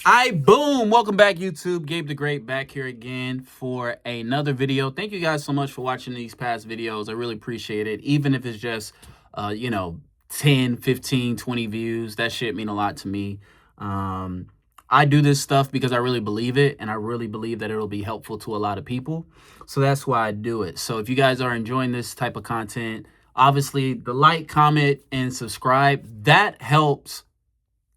Boom! Welcome back, YouTube. Gabe the Great back here again for another video. Thank you guys so much for watching these past videos. I really appreciate it. Even if it's just, 10, 15, 20 views, that shit mean a lot to me. I do this stuff because I really believe it, and I really believe that it'll be helpful to a lot of people. So that's why I do it. So if you guys are enjoying this type of content, obviously the like, comment, and subscribe, that helps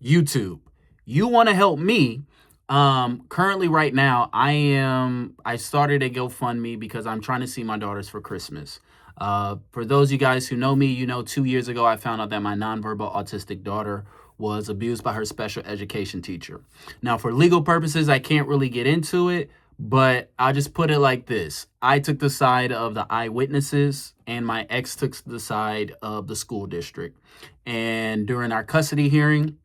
YouTube. You want to help me. Currently right now, I started a GoFundMe because I'm trying to see my daughters for Christmas. For those of you guys who know me, 2 years ago, I found out that my nonverbal autistic daughter was abused by her special education teacher. Now, for legal purposes, I can't really get into it, but I'll just put it like this. I took the side of the eyewitnesses, and my ex took the side of the school district. And during our custody hearing,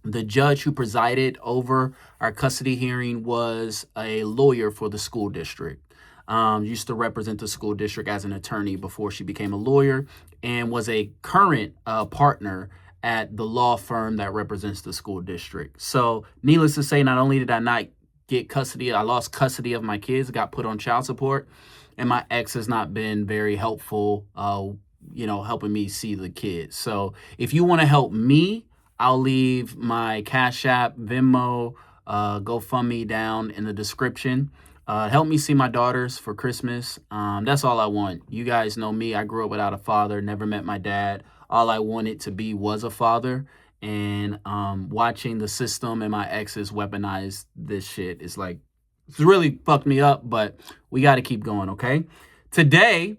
the judge who presided over our custody hearing was a lawyer for the school district. Used to represent the school district as an attorney before she became a lawyer, and was a current partner at the law firm that represents the school district. So needless to say, not only did I not get custody, I lost custody of my kids, got put on child support, and my ex has not been very helpful, helping me see the kids. So if you want to help me, I'll leave my Cash App, Venmo, GoFundMe down in the description. Help me see my daughters for Christmas. That's all I want. You guys know me. I grew up without a father, never met my dad. All I wanted to be was a father. And watching the system and my exes weaponize this shit is like, it's really fucked me up, but we got to keep going, okay? Today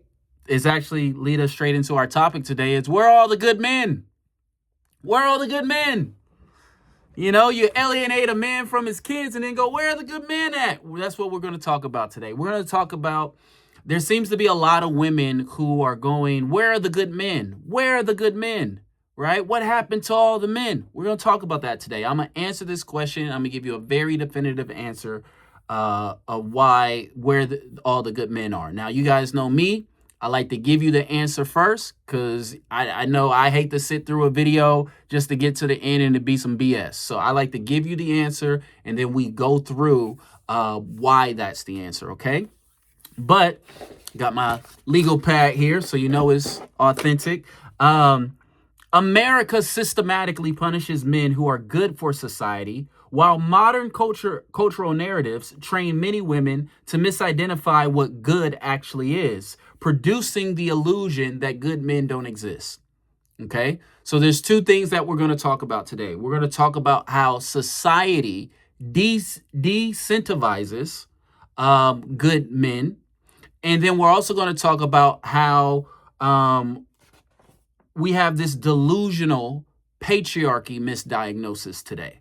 is actually lead us straight into our topic today. It's where are all the good men? Where are all the good men? You alienate a man from his kids and then go, where are the good men at? Well, that's what we're going to talk about today. We're going to talk about, there seems to be a lot of women who are going, where are the good men? Where are the good men? Right? What happened to all the men? We're going to talk about that today. I'm going to answer this question. I'm going to give you a very definitive answer of where all the good men are. Now, you guys know me. I like to give you the answer first because I know I hate to sit through a video just to get to the end and to be some BS. So I like to give you the answer and then we go through why that's the answer, okay? But got my legal pad here so you know it's authentic. America systematically punishes men who are good for society, while modern cultural narratives train many women to misidentify what good actually is, producing the illusion that good men don't exist. Okay? So there's two things that we're going to talk about today. We're going to talk about how society disincentivizes good men. And then we're also going to talk about how we have this delusional patriarchy misdiagnosis today.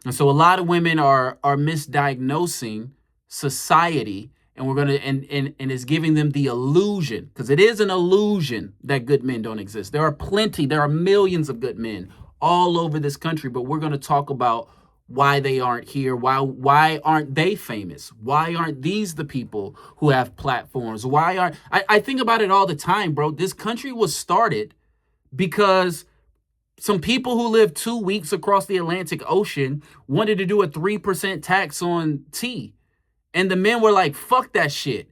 And so a lot of women are misdiagnosing society, and we're going to and it's giving them the illusion, because it is an illusion that good men don't exist. There are millions of good men all over this country, but we're going to talk about why they aren't here. Why aren't they famous? Why aren't these the people who have platforms? I think about it all the time, bro. This country was started because some people who live 2 weeks across the Atlantic Ocean wanted to do a 3% tax on tea. And the men were like, fuck that shit.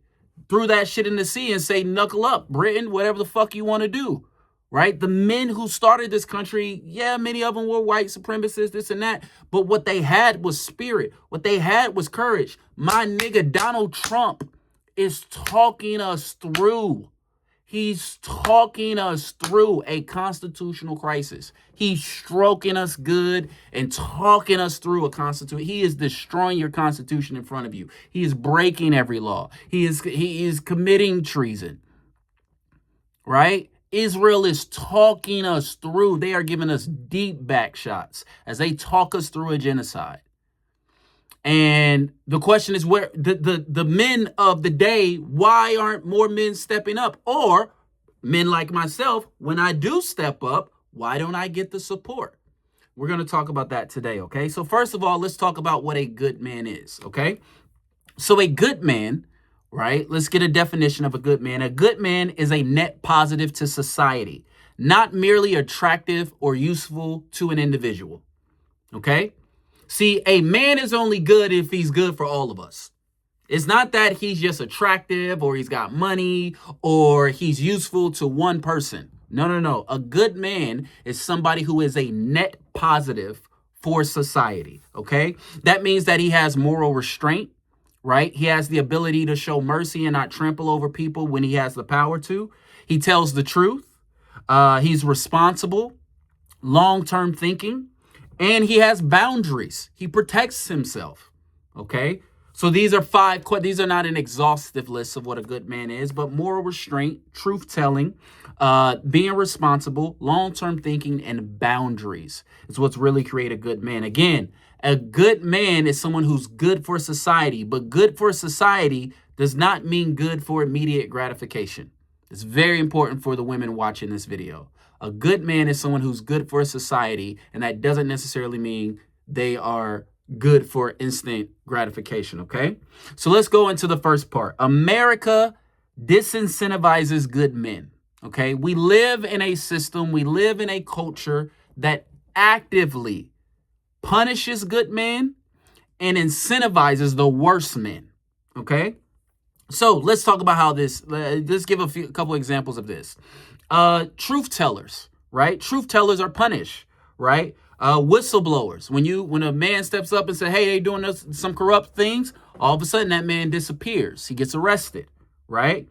Threw that shit in the sea and say, knuckle up, Britain, whatever the fuck you want to do. Right? The men who started this country, yeah, many of them were white supremacists, this and that. But what they had was spirit. What they had was courage. My nigga Donald Trump is talking us through. He's talking us through a constitutional crisis. He's stroking us good and talking us through a constitution. He is destroying your constitution in front of you. He is breaking every law. He is committing treason. Right? Israel is talking us through. They are giving us deep back shots as they talk us through a genocide. And the question is, where the men of the day, why aren't more men stepping up? Or men like myself, when I do step up, why don't I get the support? We're going to talk about that today, okay? So first of all, let's talk about what a good man is, okay? So a good man, right? Let's get a definition of a good man. A good man is a net positive to society, not merely attractive or useful to an individual, okay? See, a man is only good if he's good for all of us. It's not that he's just attractive or he's got money or he's useful to one person. No, no, no. A good man is somebody who is a net positive for society. Okay. That means that he has moral restraint, right? He has the ability to show mercy and not trample over people when he has the power to. He tells the truth. He's responsible, long-term thinking, and he has boundaries. He protects himself. Okay. So these are these are not an exhaustive list of what a good man is, but moral restraint, truth telling, being responsible, long-term thinking, and boundaries is what's really create a good man. Again, a good man is someone who's good for society, but good for society does not mean good for immediate gratification. It's very important for the women watching this video. A good man is someone who's good for society, and that doesn't necessarily mean they are good for instant gratification, okay? So let's go into the first part. America disincentivizes good men, okay? We live in a system, we live in a culture that actively punishes good men and incentivizes the worst men, okay? So let's talk about how let's give a couple examples of this. Truth tellers, right? Truth tellers are punished, right? Whistleblowers. When a man steps up and says, hey, they doing some corrupt things, all of a sudden that man disappears. He gets arrested, right?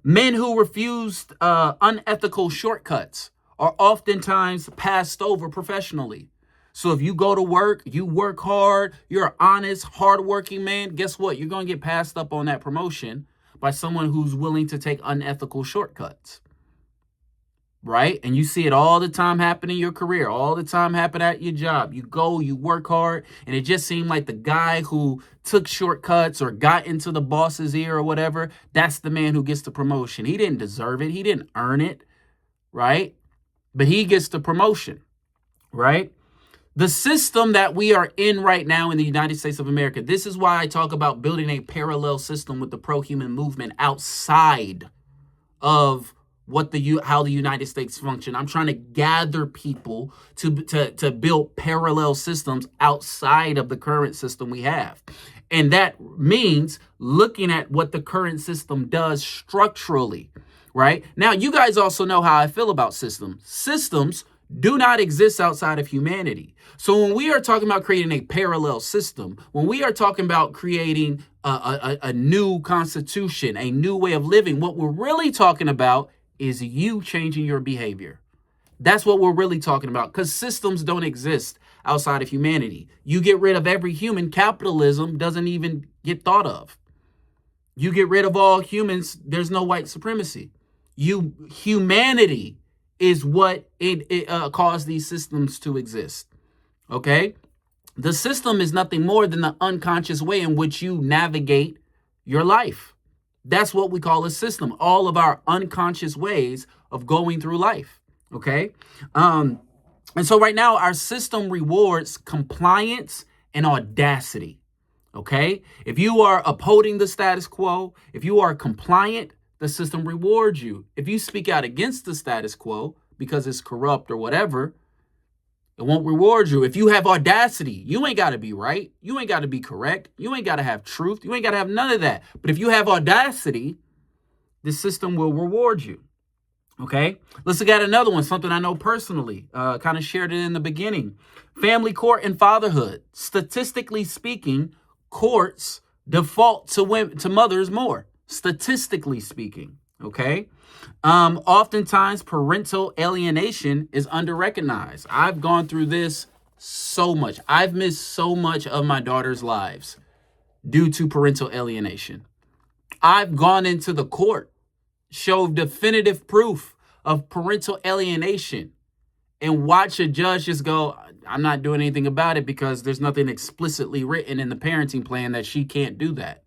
Men who refused unethical shortcuts are oftentimes passed over professionally. So if you go to work, you work hard, you're an honest, hardworking man, guess what? You're going to get passed up on that promotion by someone who's willing to take unethical shortcuts. Right? And you see it all the time happen in your career, all the time happen at your job. You go, you work hard, and it just seemed like the guy who took shortcuts or got into the boss's ear or whatever, that's the man who gets the promotion. He didn't deserve it. He didn't earn it, right? But he gets the promotion, right? The system that we are in right now in the United States of America, this is why I talk about building a parallel system with the pro-human movement outside of how the United States function. I'm trying to gather people to build parallel systems outside of the current system we have. And that means looking at what the current system does structurally, right? Now, you guys also know how I feel about systems. Systems do not exist outside of humanity. So when we are talking about creating a parallel system, when we are talking about creating a new constitution, a new way of living, what we're really talking about is you changing your behavior. That's what we're really talking about, because systems don't exist outside of humanity. You get rid of every human, capitalism doesn't even get thought of. You get rid of all humans, there's no white supremacy. Humanity is what caused these systems to exist, okay? The system is nothing more than the unconscious way in which you navigate your life. That's what we call a system, all of our unconscious ways of going through life, okay? And so right now, our system rewards compliance and audacity, okay? If you are upholding the status quo, if you are compliant, the system rewards you. If you speak out against the status quo because it's corrupt or whatever, it won't reward you. If you have audacity, you ain't got to be right. You ain't got to be correct. You ain't got to have truth. You ain't got to have none of that. But if you have audacity, the system will reward you. Okay, let's look at another one, something I know personally, kind of shared it in the beginning. Family court and fatherhood. Statistically speaking, courts default to mothers more. Statistically speaking, okay? Oftentimes, parental alienation is underrecognized. I've gone through this so much. I've missed so much of my daughter's lives due to parental alienation. I've gone into the court, showed definitive proof of parental alienation, and watch a judge just go, I'm not doing anything about it because there's nothing explicitly written in the parenting plan that she can't do that.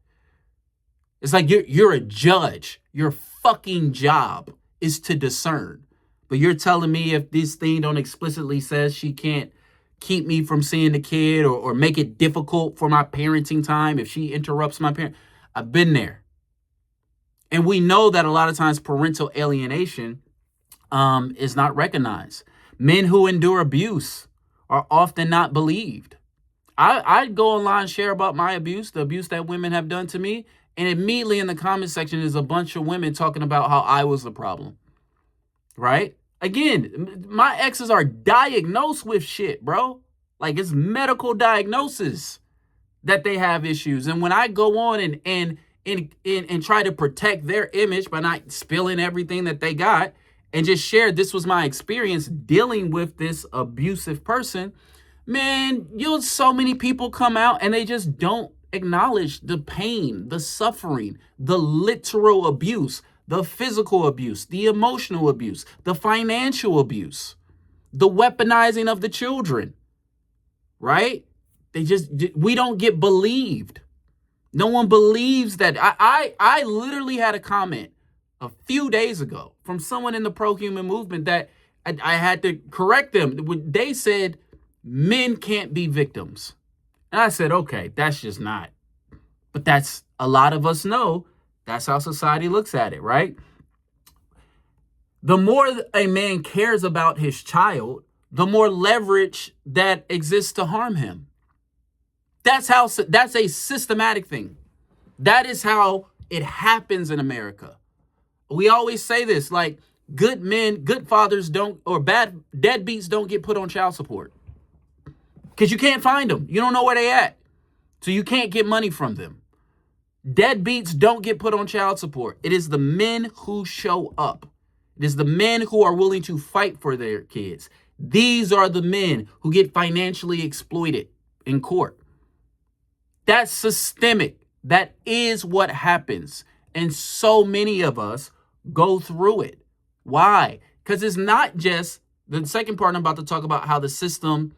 It's like you're a judge. Your fucking job is to discern. But you're telling me if this thing don't explicitly says she can't keep me from seeing the kid or make it difficult for my parenting time if she interrupts my parent. I've been there. And we know that a lot of times parental alienation is not recognized. Men who endure abuse are often not believed. I'd go online, share about my abuse, the abuse that women have done to me, and immediately in the comment section is a bunch of women talking about how I was the problem, right? Again, my exes are diagnosed with shit, bro. Like, it's medical diagnosis that they have issues. And when I go on and try to protect their image by not spilling everything that they got and just share this was my experience dealing with this abusive person, man, so many people come out and they just don't acknowledge the pain, the suffering, the literal abuse, the physical abuse, the emotional abuse, the financial abuse, the weaponizing of the children, right? We don't get believed. No one believes that. I literally had a comment a few days ago from someone in the pro-human movement that I had to correct them. They said men can't be victims. And I said, okay, that's just not. But that's, a lot of us know that's how society looks at it, right? The more a man cares about his child, the more leverage that exists to harm him. That's a systematic thing. That is how it happens in America. We always say this, like, good men, good fathers don't, or bad deadbeats don't get put on child support. Because you can't find them. You don't know where they at. So you can't get money from them. Deadbeats don't get put on child support. It is the men who show up. It is the men who are willing to fight for their kids. These are the men who get financially exploited in court. That's systemic. That is what happens. And so many of us go through it. Why? Because it's not just, the second part I'm about to talk about how the system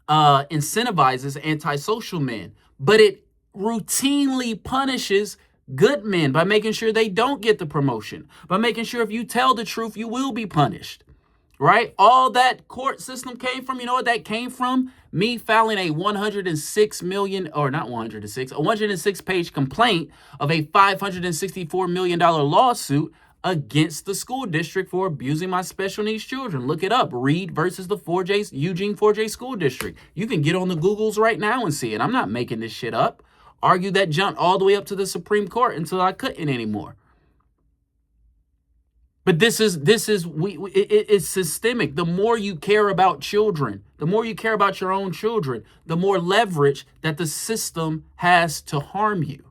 incentivizes antisocial men, but it routinely punishes good men by making sure they don't get the promotion, by making sure if you tell the truth, you will be punished, right? All that court system came from, you know what that came from? Me filing a 106 page complaint of a $564 million lawsuit against the school district for abusing my special needs children. Look it up. Reed versus the Eugene 4J school district. You can get on the Googles right now and see it. I'm not making this shit up. Argue that jump all the way up to the Supreme Court until I couldn't anymore. But it's systemic. The more you care about children, the more you care about your own children, the more leverage that the system has to harm you.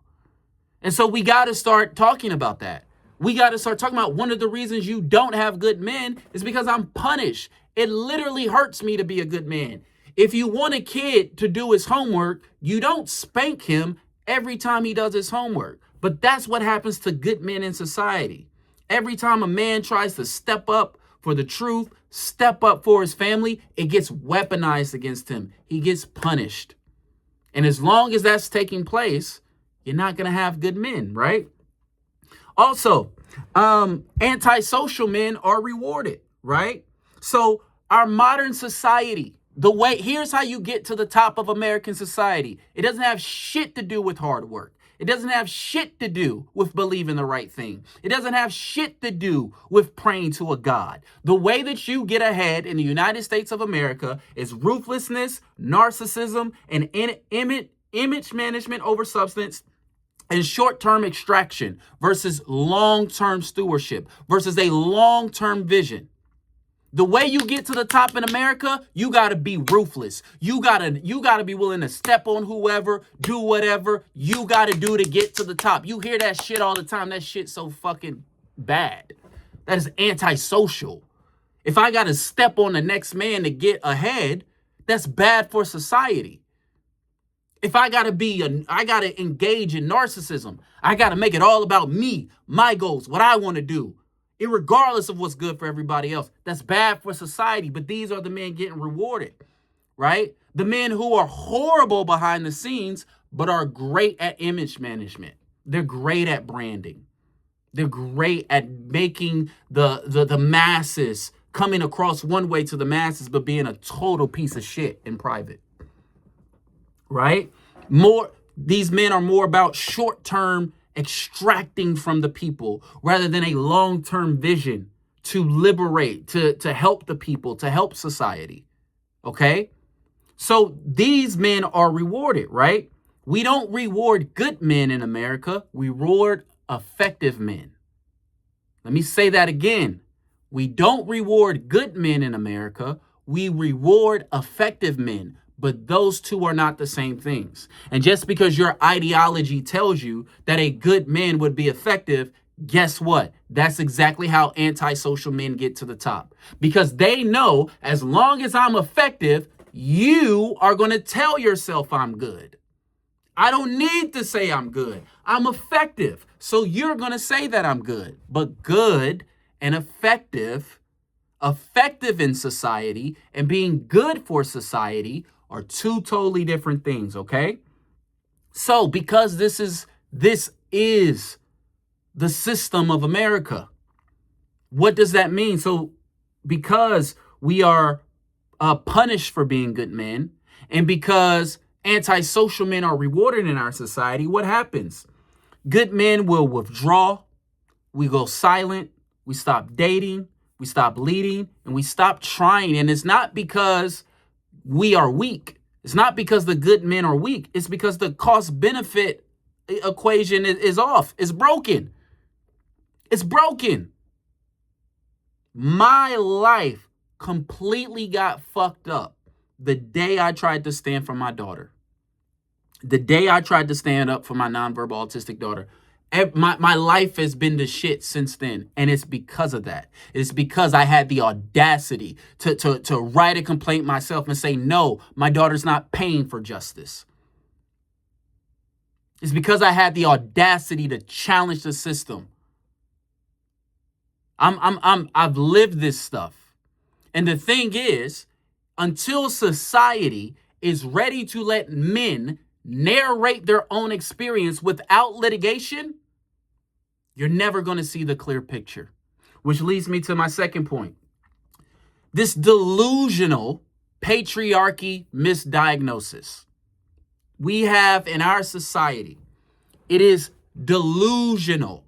And so we got to start talking about that. We got to start talking about one of the reasons you don't have good men is because I'm punished. It literally hurts me to be a good man. If you want a kid to do his homework, you don't spank him every time he does his homework. But that's what happens to good men in society. Every time a man tries to step up for the truth, step up for his family, it gets weaponized against him. He gets punished. And as long as that's taking place, you're not going to have good men, right? Also, antisocial men are rewarded, right? So our modern society, here's how you get to the top of American society. It doesn't have shit to do with hard work. It doesn't have shit to do with believing the right thing. It doesn't have shit to do with praying to a God. The way that you get ahead in the United States of America is ruthlessness, narcissism, and image management over substance, and short-term extraction versus long-term stewardship versus a long-term vision. The way you get to the top in America, you got to be ruthless. You got to be willing to step on whoever, do whatever you got to do to get to the top. You hear that shit all the time. That shit's so fucking bad. That is antisocial. If I got to step on the next man to get ahead, that's bad for society. If I got to engage in narcissism. I got to make it all about me, my goals, what I want to do, irregardless of what's good for everybody else. That's bad for society. But these are the men getting rewarded, right? The men who are horrible behind the scenes, but are great at image management. They're great at branding. They're great at making the masses coming across one way to the masses, but being a total piece of shit in private. Right? These men are more about short-term extracting from the people rather than a long-term vision to liberate, to help the people, to help society. Okay? So these men are rewarded, right? We don't reward good men in America. We reward effective men. Let me say that again. We don't reward good men in America. We reward effective men. But those two are not the same things. And just because your ideology tells you that a good man would be effective, guess what? That's exactly how antisocial men get to the top. Because they know as long as I'm effective, you are going to tell yourself I'm good. I don't need to say I'm good. I'm effective. So you're going to say that I'm good. But good and effective in society and being good for society are two totally different things, okay? So because this is the system of America, what does that mean? So because we are punished for being good men, and because antisocial men are rewarded in our society, what happens? Good men will withdraw, we go silent, we stop dating, we stop leading, and we stop trying. And it's not because we are weak. It's not because the good men are weak. It's because the cost benefit equation is off. It's broken. It's broken. My life completely got fucked up the day I tried to stand for my daughter. The day I tried to stand up for my nonverbal autistic daughter. My life has been to shit since then. And it's because of that. It's because I had the audacity to write a complaint myself and say, no, my daughter's not paying for justice. It's because I had the audacity to challenge the system. I've lived this stuff. And the thing is, until society is ready to let men narrate their own experience without litigation, you're never going to see the clear picture. Which leads me to my second point. This delusional patriarchy misdiagnosis we have in our society, it is delusional.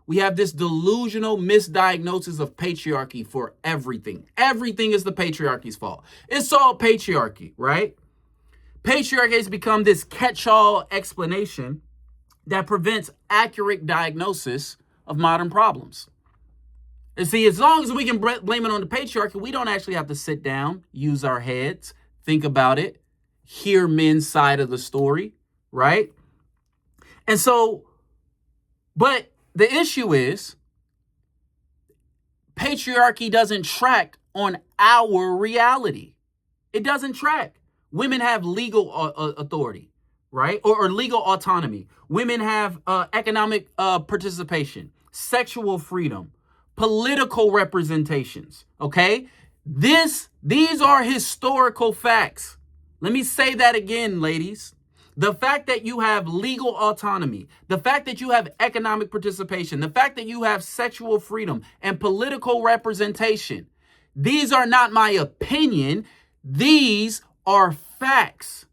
We have this delusional misdiagnosis of patriarchy for everything. Everything is the patriarchy's fault. It's all patriarchy, right? Patriarchy has become this catch-all explanation that prevents accurate diagnosis of modern problems. And see, as long as we can blame it on the patriarchy, we don't actually have to sit down, use our heads, think about it, hear men's side of the story, right? And so, but the issue is, patriarchy doesn't track on our reality. It doesn't track. Women have legal authority, right? Or legal autonomy. Women have economic participation, sexual freedom, political representations, okay? These are historical facts. Let me say that again, ladies. The fact that you have legal autonomy, the fact that you have economic participation, the fact that you have sexual freedom and political representation, these are not my opinion. These are facts.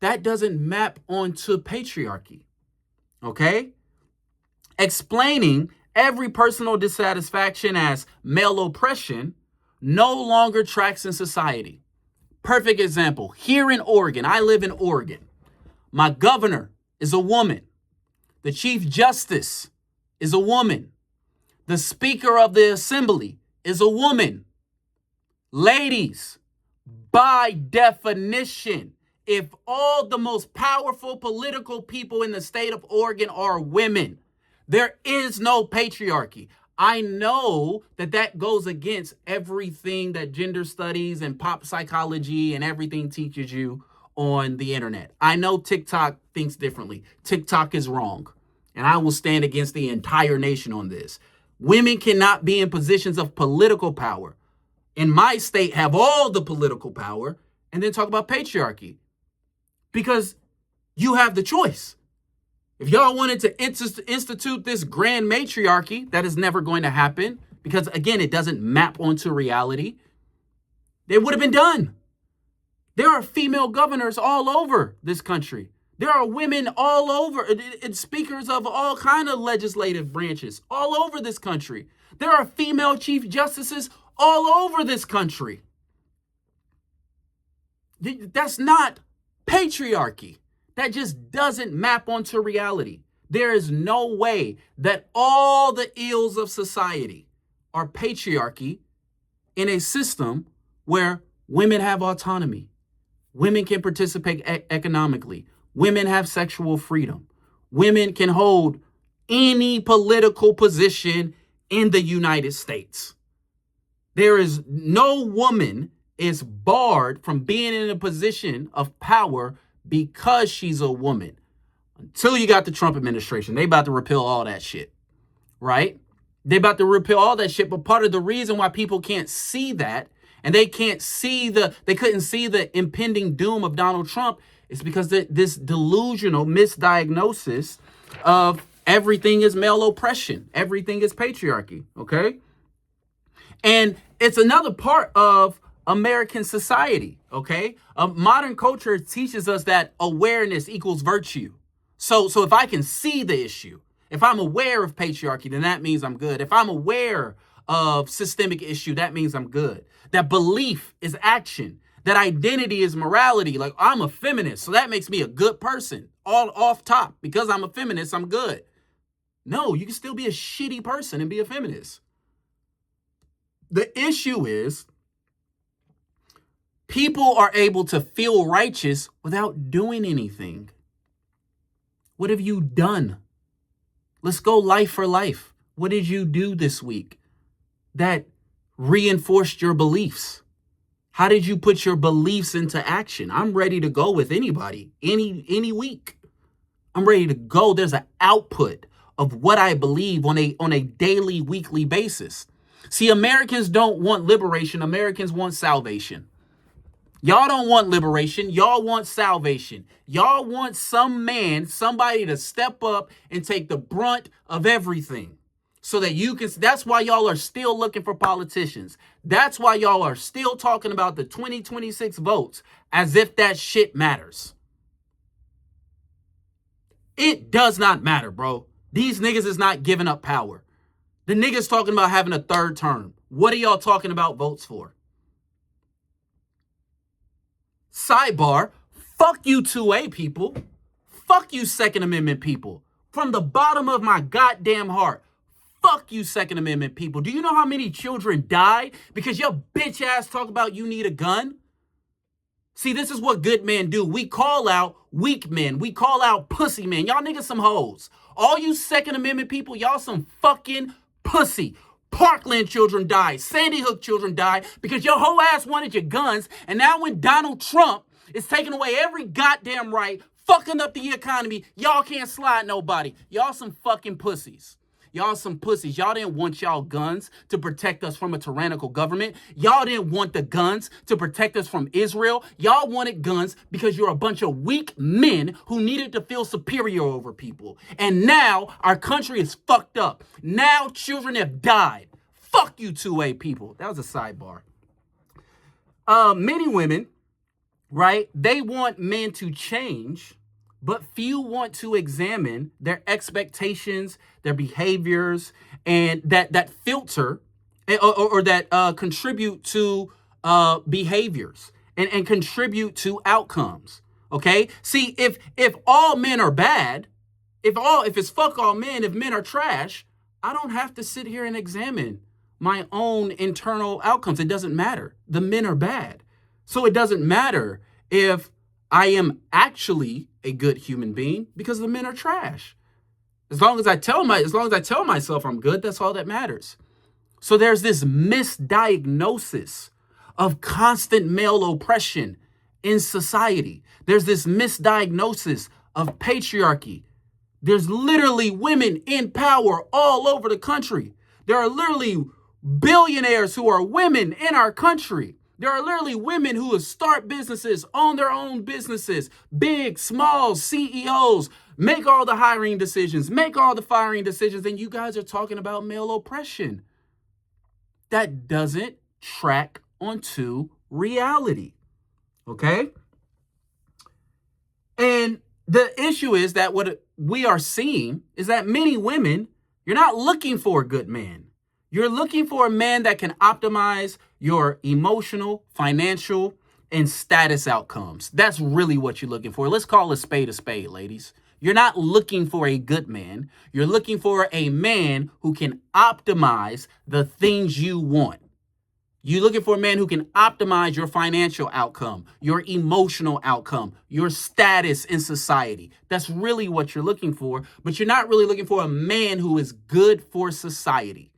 That doesn't map onto patriarchy, okay? Explaining every personal dissatisfaction as male oppression no longer tracks in society. Perfect example. Here in Oregon, I live in Oregon. My governor is a woman. The chief justice is a woman. The speaker of the assembly is a woman. Ladies, by definition, if all the most powerful political people in the state of Oregon are women, there is no patriarchy. I know that goes against everything that gender studies and pop psychology and everything teaches you on the internet. I know TikTok thinks differently. TikTok is wrong. And I will stand against the entire nation on this. Women cannot be in positions of political power. In my state, have all the political power and then talk about patriarchy. Because you have the choice. If y'all wanted to institute this grand matriarchy, that is never going to happen. Because again, it doesn't map onto reality. It would have been done. There are female governors all over this country. There are women all over, and speakers of all kinds of legislative branches all over this country. There are female chief justices all over this country. That's not patriarchy. That just doesn't map onto reality. There is no way that all the ills of society are patriarchy in a system where women have autonomy, women can participate economically, women have sexual freedom, women can hold any political position in the United States. There is no woman is barred from being in a position of power because she's a woman. Until you got the Trump administration, they about to repeal all that shit, right? They about to repeal all that shit. But part of the reason why people can't see that, and they couldn't see the impending doom of Donald Trump, is because this delusional misdiagnosis of everything is male oppression, everything is patriarchy, okay? And it's another part of American society, okay? Modern culture teaches us that awareness equals virtue. So if I can see the issue, if I'm aware of patriarchy, then that means I'm good. If I'm aware of systemic issue, that means I'm good. That belief is action. That identity is morality. Like, I'm a feminist, so that makes me a good person. All off top. Because I'm a feminist, I'm good. No, you can still be a shitty person and be a feminist. The issue is people are able to feel righteous without doing anything. What have you done? Let's go life for life. What did you do this week that reinforced your beliefs? How did you put your beliefs into action? I'm ready to go with anybody, any week. I'm ready to go. There's an output of what I believe on a daily, weekly basis. See, Americans don't want liberation. Americans want salvation. Y'all don't want liberation. Y'all want salvation. Y'all want somebody to step up and take the brunt of everything so that you can. That's why y'all are still looking for politicians. That's why y'all are still talking about the 2026 votes as if that shit matters. It does not matter, bro. These niggas is not giving up power. The niggas talking about having a third term. What are y'all talking about votes for? Sidebar, fuck you 2A people. Fuck you Second Amendment people. From the bottom of my goddamn heart, fuck you Second Amendment people. Do you know how many children died because your bitch ass talk about you need a gun? See, this is what good men do. We call out weak men. We call out pussy men. Y'all niggas some hoes. All you Second Amendment people, y'all some fucking pussy. Parkland children died. Sandy Hook children died because your whole ass wanted your guns. And now when Donald Trump is taking away every goddamn right, fucking up the economy, y'all can't slide nobody. Y'all some fucking pussies. Y'all some pussies. Y'all didn't want y'all guns to protect us from a tyrannical government. Y'all didn't want the guns to protect us from Israel. Y'all wanted guns because you're a bunch of weak men who needed to feel superior over people. And now our country is fucked up. Now children have died. Fuck you 2A people. That was a sidebar. Many women, right, they want men to change, but few want to examine their expectations, their behaviors, and that filter or that contribute to behaviors and contribute to outcomes. Okay. See, if all men are bad, if it's fuck all men, if men are trash, I don't have to sit here and examine my own internal outcomes. It doesn't matter. The men are bad. So it doesn't matter if I am actually a good human being because the men are trash. As long as I tell myself I'm good, that's all that matters. So there's this misdiagnosis of constant male oppression in society. There's this misdiagnosis of patriarchy. There's literally women in power all over the country. There are literally billionaires who are women in our country. There are literally women who start businesses, own their own businesses, big, small, CEOs, make all the hiring decisions, make all the firing decisions, and you guys are talking about male oppression. That doesn't track onto reality, okay? And the issue is that what we are seeing is that many women, you're not looking for a good man. You're looking for a man that can optimize your emotional, financial, and status outcomes. That's really what you're looking for. Let's call a spade, ladies. You're not looking for a good man. You're looking for a man who can optimize the things you want. You're looking for a man who can optimize your financial outcome, your emotional outcome, your status in society. That's really what you're looking for, but you're not really looking for a man who is good for society.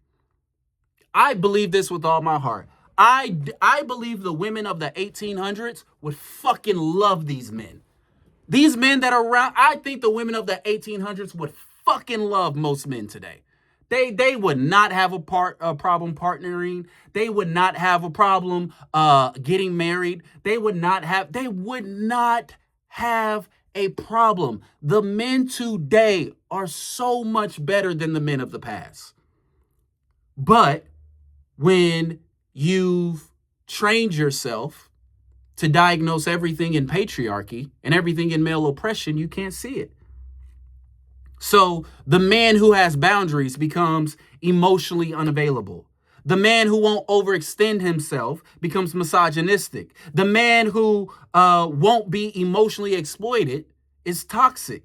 I believe this with all my heart. I believe the women of the 1800s would fucking love these men. These men that are around, I think the women of the 1800s would fucking love most men today. They would not have a problem partnering. They would not have a problem getting married. They would not have a problem. The men today are so much better than the men of the past. But when you've trained yourself to diagnose everything in patriarchy and everything in male oppression, you can't see it. So the man who has boundaries becomes emotionally unavailable. The man who won't overextend himself becomes misogynistic. The man who won't be emotionally exploited is toxic.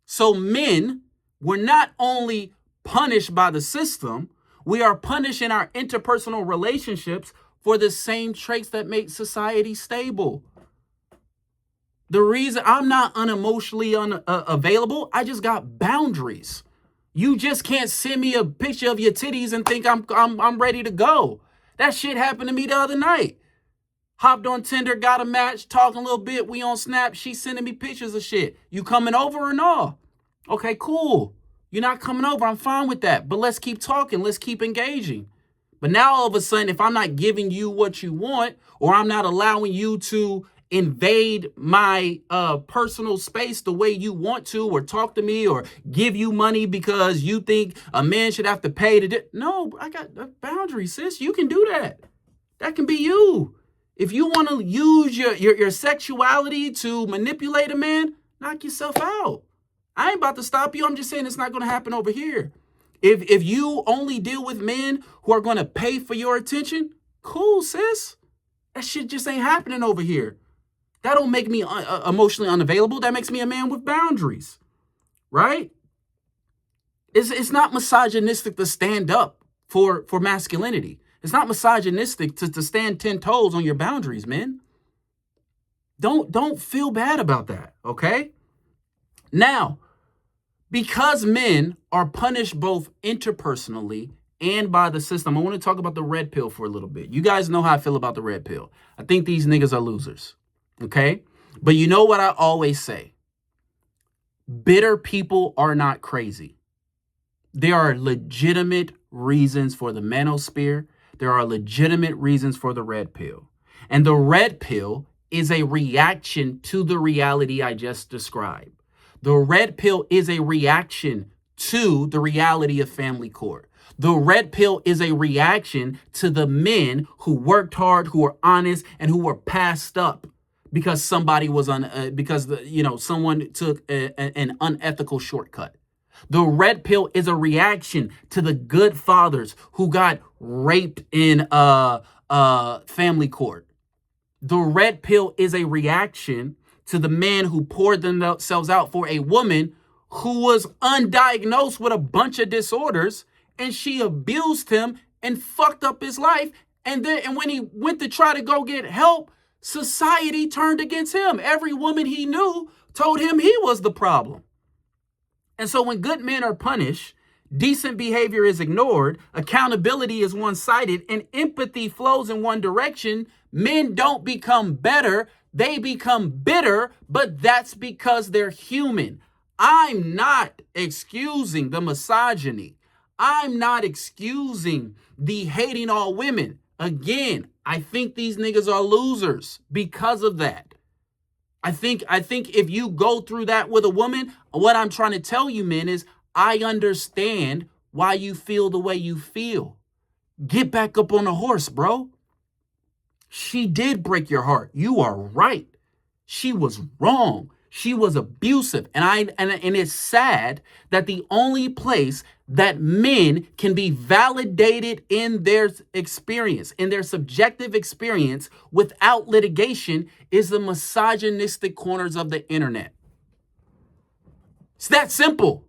So men were not only punished by the system, we are punished in our interpersonal relationships for the same traits that make society stable. The reason I'm not unemotionally available, I just got boundaries. You just can't send me a picture of your titties and think I'm ready to go. That shit happened to me the other night. Hopped on Tinder, got a match, talking a little bit. We on Snap. She sending me pictures of shit. You coming over or no? Okay, cool. You're not coming over. I'm fine with that. But let's keep talking. Let's keep engaging. But now all of a sudden, if I'm not giving you what you want, or I'm not allowing you to invade my personal space the way you want to, or talk to me, or give you money because you think a man should have to pay to no, I got a boundary, sis. You can do that. That can be you. If you want to use your sexuality to manipulate a man, knock yourself out. I ain't about to stop you. I'm just saying it's not going to happen over here. If you only deal with men who are going to pay for your attention, cool, sis. That shit just ain't happening over here. That don't make me emotionally unavailable. That makes me a man with boundaries, right? It's not misogynistic to stand up for masculinity. It's not misogynistic to stand 10 toes on your boundaries, man. Don't feel bad about that, okay? Now, because men are punished both interpersonally and by the system, I want to talk about the red pill for a little bit. You guys know how I feel about the red pill. I think these niggas are losers, okay? But you know what I always say? Bitter people are not crazy. There are legitimate reasons for the manosphere. There are legitimate reasons for the red pill. And the red pill is a reaction to the reality I just described. The red pill is a reaction to the reality of family court. The red pill is a reaction to the men who worked hard, who were honest, and who were passed up because somebody was someone took an unethical shortcut. The red pill is a reaction to the good fathers who got raped in family court. The red pill is a reaction to the men who poured themselves out for a woman who was undiagnosed with a bunch of disorders, and she abused him and fucked up his life. And when he went to try to go get help, society turned against him. Every woman he knew told him he was the problem. And so when good men are punished, decent behavior is ignored, accountability is one-sided, and empathy flows in one direction, men don't become better, they become bitter, but that's because they're human. I'm not excusing the misogyny. I'm not excusing the hating all women. Again, I think these niggas are losers because of that. I think if you go through that with a woman, what I'm trying to tell you, men, is I understand why you feel the way you feel. Get back up on the horse, bro. She did break your heart. You are right. She was wrong. She was abusive. And it's sad that the only place that men can be validated in their experience, in their subjective experience without litigation, is the misogynistic corners of the internet. It's that simple.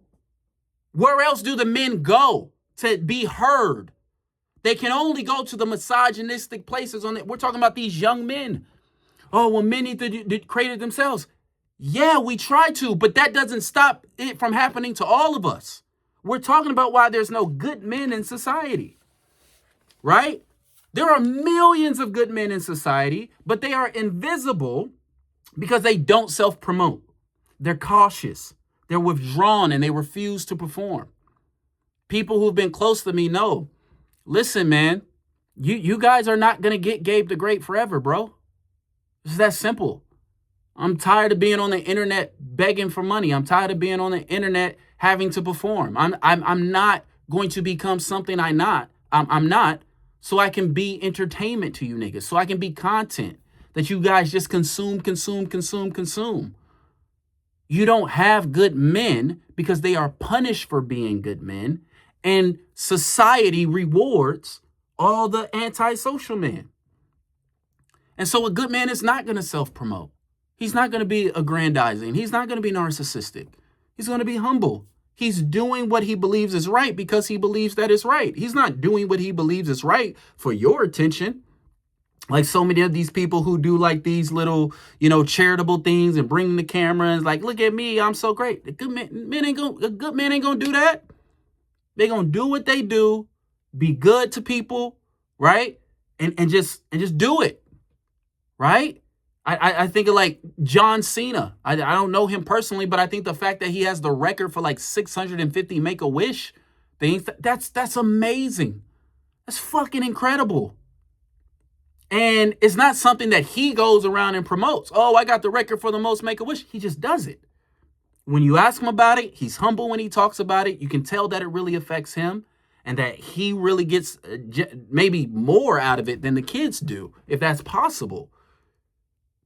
Where else do the men go to be heard? They can only go to the misogynistic places on it. We're talking about these young men. Oh, well, men need to create it themselves. Yeah, we try to, but that doesn't stop it from happening to all of us. We're talking about why there's no good men in society, right? There are millions of good men in society, but they are invisible because they don't self-promote. They're cautious. They're withdrawn and they refuse to perform. People who've been close to me know, listen, man, you guys are not going to get Gabe the Great forever, bro. It's that simple. I'm tired of being on the internet begging for money. I'm tired of being on the internet having to perform. I'm not going to become something I'm not, so I can be entertainment to you niggas, so I can be content that you guys just consume. You don't have good men because they are punished for being good men, and society rewards all the antisocial men. And so a good man is not going to self-promote. He's not going to be aggrandizing. He's not going to be narcissistic. He's going to be humble. He's doing what he believes is right because he believes that it's right. He's not doing what he believes is right for your attention. Like so many of these people who do like these little, charitable things and bring the camera and like, look at me, I'm so great. A good man ain't gonna do that. They're gonna do what they do, be good to people, right? And just do it, right? I think of like John Cena. I don't know him personally, but I think the fact that he has the record for like 650 Make-A-Wish things, that's amazing. That's fucking incredible. And it's not something that he goes around and promotes. Oh, I got the record for the most Make-A-Wish. He just does it. When you ask him about it, he's humble when he talks about it. You can tell that it really affects him and that he really gets maybe more out of it than the kids do, if that's possible.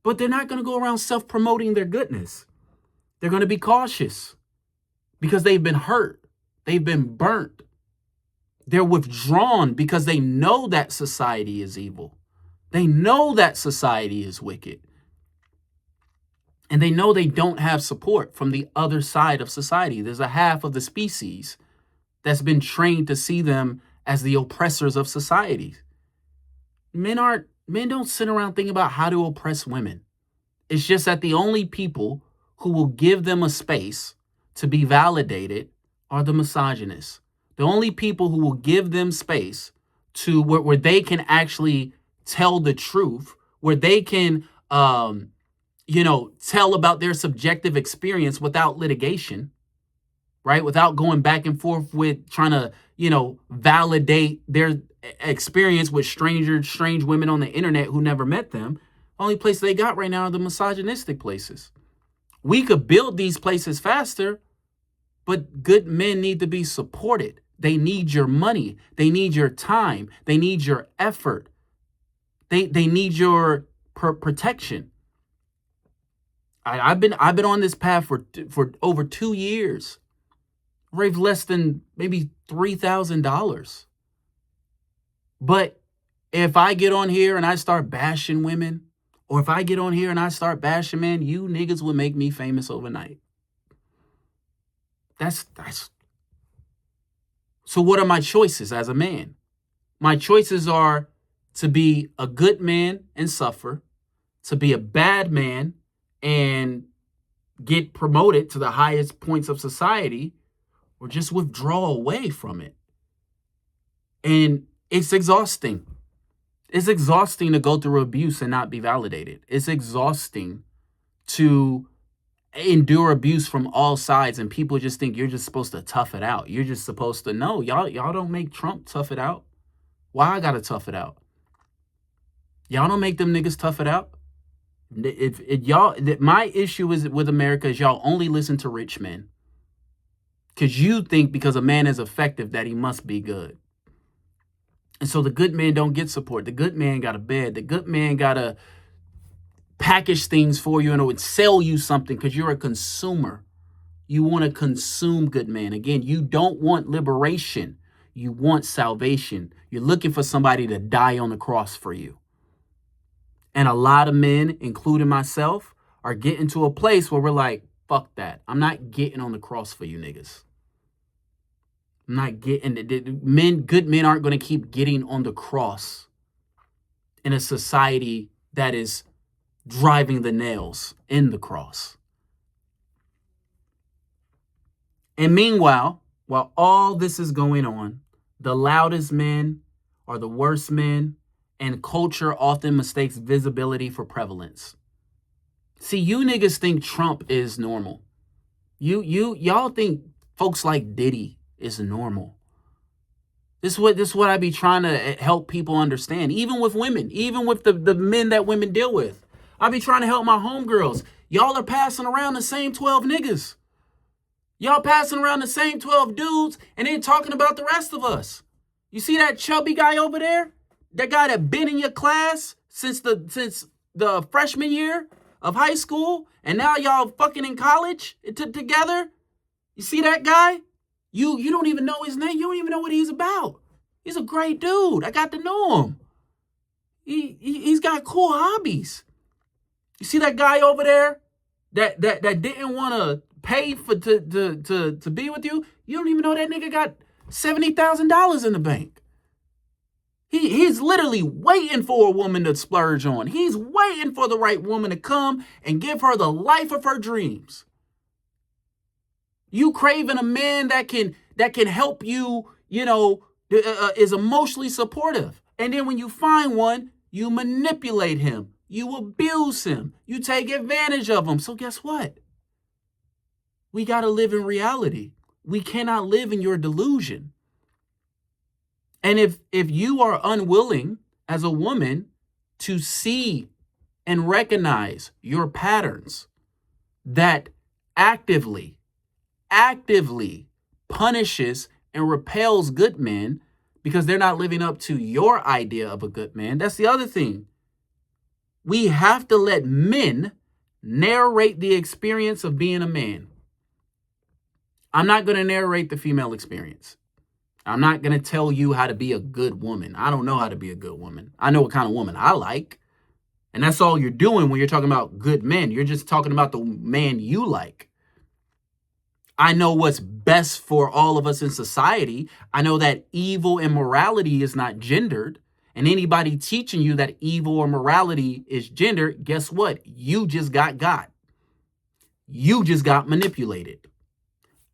But they're not going to go around self-promoting their goodness. They're going to be cautious because they've been hurt. They've been burnt. They're withdrawn because they know that society is evil. They know that society is wicked. And they know they don't have support from the other side of society. There's a half of the species that's been trained to see them as the oppressors of society. Men don't sit around thinking about how to oppress women. It's just that the only people who will give them a space to be validated are the misogynists. The only people who will give them space to where they can actually tell the truth, where they can, tell about their subjective experience without litigation, right? Without going back and forth with trying to, validate their experience with strange women on the internet who never met them. Only place they got right now are the misogynistic places. We could build these places faster, but good men need to be supported. They need your money. They need your time. They need your effort. They need your protection. I've been on this path for over 2 years. Raised less than maybe $3,000. But if I get on here and I start bashing women, or if I get on here and I start bashing men, you niggas will make me famous overnight. That's So what are my choices as a man? My choices are to be a good man and suffer, to be a bad man and get promoted to the highest points of society, or just withdraw away from it. And it's exhausting. It's exhausting to go through abuse and not be validated. It's exhausting to endure abuse from all sides, and people just think you're just supposed to tough it out. You're just supposed to know. Y'all don't make Trump tough it out. Why I gotta tough it out? Y'all don't make them niggas tough it out. My issue is with America is y'all only listen to rich men. Because you think because a man is effective that he must be good. And so the good men don't get support. The good man got a bed. The good man got a package things for you and it would sell you something because you're a consumer. You want to consume good men. Again, you don't want liberation. You want salvation. You're looking for somebody to die on the cross for you. And a lot of men, including myself, are getting to a place where we're like, fuck that. I'm not getting on the cross for you niggas. I'm not getting good men aren't going to keep getting on the cross in a society that is driving the nails in the cross. And meanwhile, while all this is going on, the loudest men are the worst men, and culture often mistakes visibility for prevalence. See, you niggas think Trump is normal. Y'all think folks like Diddy is normal. This is what I be trying to help people understand, even with women, even with the men that women deal with. I be trying to help my homegirls. Y'all are passing around the same 12 niggas. Y'all passing around the same 12 dudes and then talking about the rest of us. You see that chubby guy over there? That guy that been in your class since the freshman year of high school, and now y'all fucking in college together? You see that guy? You don't even know his name. You don't even know what he's about. He's a great dude. I got to know him. He's got cool hobbies. You see that guy over there that didn't want to pay for to be with you? You don't even know that nigga got $70,000 in the bank. He's literally waiting for a woman to splurge on. He's waiting for the right woman to come and give her the life of her dreams. You craving a man that can help you, is emotionally supportive. And then when you find one, you manipulate him. You abuse him. You take advantage of him. So guess what? We got to live in reality. We cannot live in your delusion. And if you are unwilling as a woman to see and recognize your patterns that actively punishes and repels good men because they're not living up to your idea of a good man, that's the other thing. We have to let men narrate the experience of being a man. I'm not going to narrate the female experience. I'm not going to tell you how to be a good woman. I don't know how to be a good woman. I know what kind of woman I like. And that's all you're doing when you're talking about good men. You're just talking about the man you like. I know what's best for all of us in society. I know that evil and morality is not gendered. And anybody teaching you that evil or morality is gendered, guess what? You just got. You just got manipulated.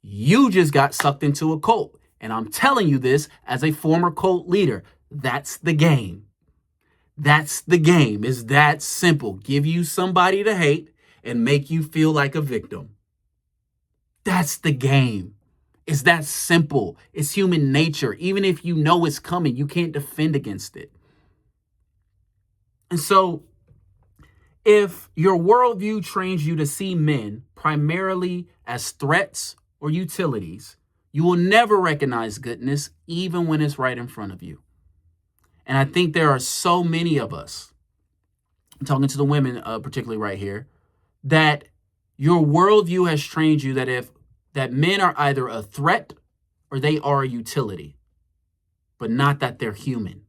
You just got sucked into a cult. And I'm telling you this as a former cult leader. That's the game. That's the game. It's that simple. Give you somebody to hate and make you feel like a victim. That's the game. It's that simple. It's human nature. Even if you know it's coming, you can't defend against it. And so if your worldview trains you to see men primarily as threats or utilities, you will never recognize goodness, even when it's right in front of you. And I think there are so many of us, I'm talking to the women particularly right here, that your worldview has trained you that men are either a threat or they are a utility, but not that they're human.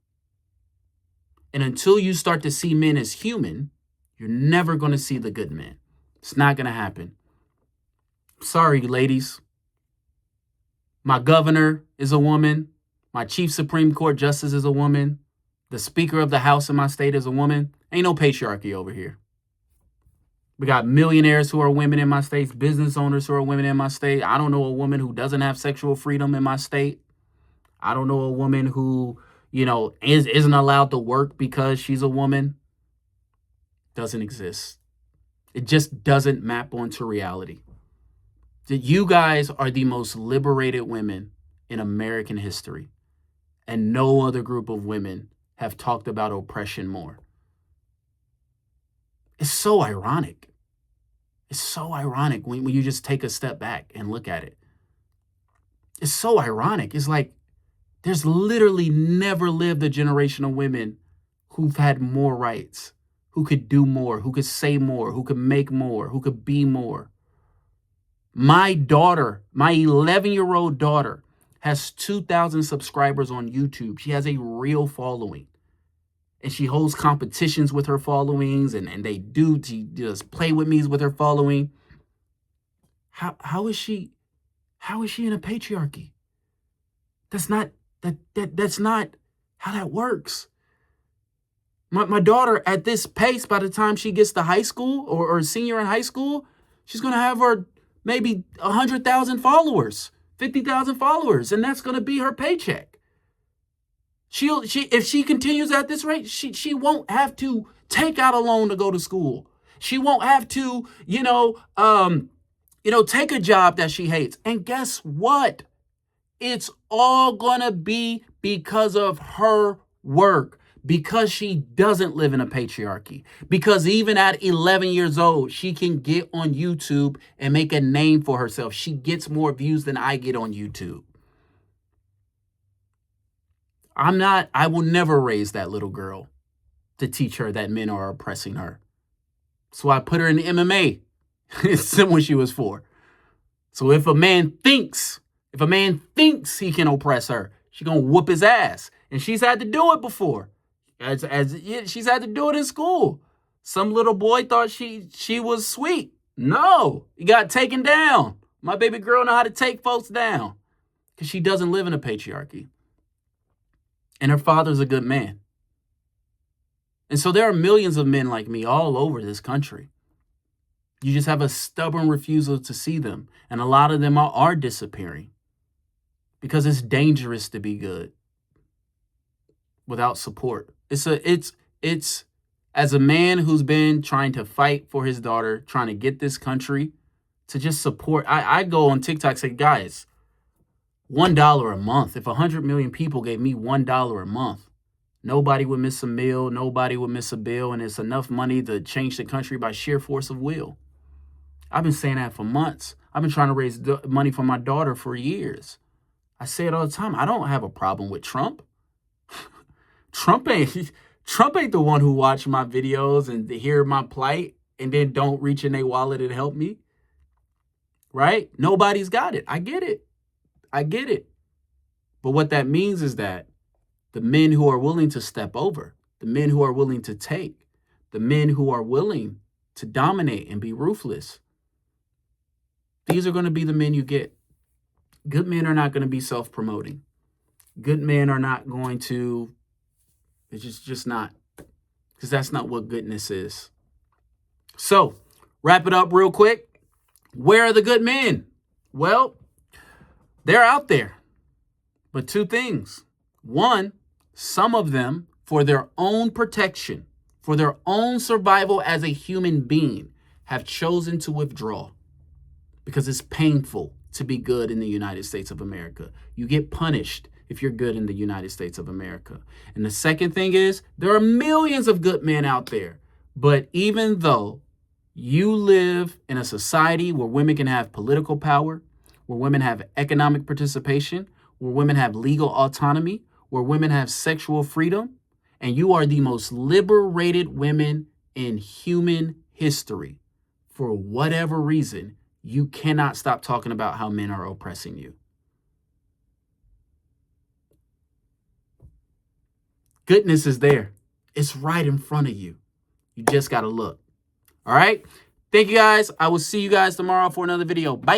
And until you start to see men as human, you're never going to see the good men. It's not going to happen. Sorry, ladies. My governor is a woman. My chief Supreme Court justice is a woman. The speaker of the House in my state is a woman. Ain't no patriarchy over here. We got millionaires who are women in my state, business owners who are women in my state. I don't know a woman who doesn't have sexual freedom in my state. I don't know a woman who, isn't allowed to work because she's a woman. Doesn't exist. It just doesn't map onto reality. That you guys are the most liberated women in American history. And no other group of women have talked about oppression more. It's so ironic. It's so ironic when you just take a step back and look at it. It's so ironic. It's like there's literally never lived a generation of women who've had more rights. who could do more, who could say more, who could make more, who could be more. My daughter, my 11-year-old daughter, has 2,000 subscribers on YouTube. She has a real following. And she holds competitions with her followings, and she does play with me with her following. How is she in a patriarchy? That's not how that works. My daughter, at this pace, by the time she gets to high school or senior in high school, she's gonna have her maybe 100,000 followers, 50,000 followers, and that's gonna be her paycheck. If she continues at this rate, she won't have to take out a loan to go to school. She won't have to, take a job that she hates. And guess what? It's all gonna be because of her work, because she doesn't live in a patriarchy, because even at 11 years old, she can get on YouTube and make a name for herself. She gets more views than I get on YouTube. I will never raise that little girl to teach her that men are oppressing her. So I put her in MMA when she was 4. So if a man thinks he can oppress her, she's gonna whoop his ass. And she's had to do it before. She's had to do it in school. Some little boy thought she was sweet. No, he got taken down. My baby girl know how to take folks down because she doesn't live in a patriarchy. And her father's a good man. And so there are millions of men like me all over this country. You just have a stubborn refusal to see them. And a lot of them are disappearing because it's dangerous to be good without support. It's as a man who's been trying to fight for his daughter, trying to get this country to just support. I go on TikTok and say, guys, $1 a month. If 100 million people gave me $1 a month, nobody would miss a meal, nobody would miss a bill, and it's enough money to change the country by sheer force of will. I've been saying that for months. I've been trying to raise money for my daughter for years. I say it all the time. I don't have a problem with Trump. Trump ain't the one who watched my videos and hear my plight and then don't reach in their wallet and help me. Right? Nobody's got it. I get it. But what that means is that the men who are willing to step over, the men who are willing to take, the men who are willing to dominate and be ruthless, these are going to be the men you get. Good men are not going to be self-promoting. Good men are not going to, it's just not, because that's not what goodness is. So, wrap it up real quick. Where are the good men? Well, they're out there. But 2 things. 1, some of them, for their own protection, for their own survival as a human being, have chosen to withdraw because it's painful to be good in the United States of America. You get punished if you're good in the United States of America. And the second thing is, there are millions of good men out there. But even though you live in a society where women can have political power, where women have economic participation, where women have legal autonomy, where women have sexual freedom, and you are the most liberated women in human history, for whatever reason, you cannot stop talking about how men are oppressing you. Goodness is there. It's right in front of you. You just got to look. All right? Thank you, guys. I will see you guys tomorrow for another video. Bye.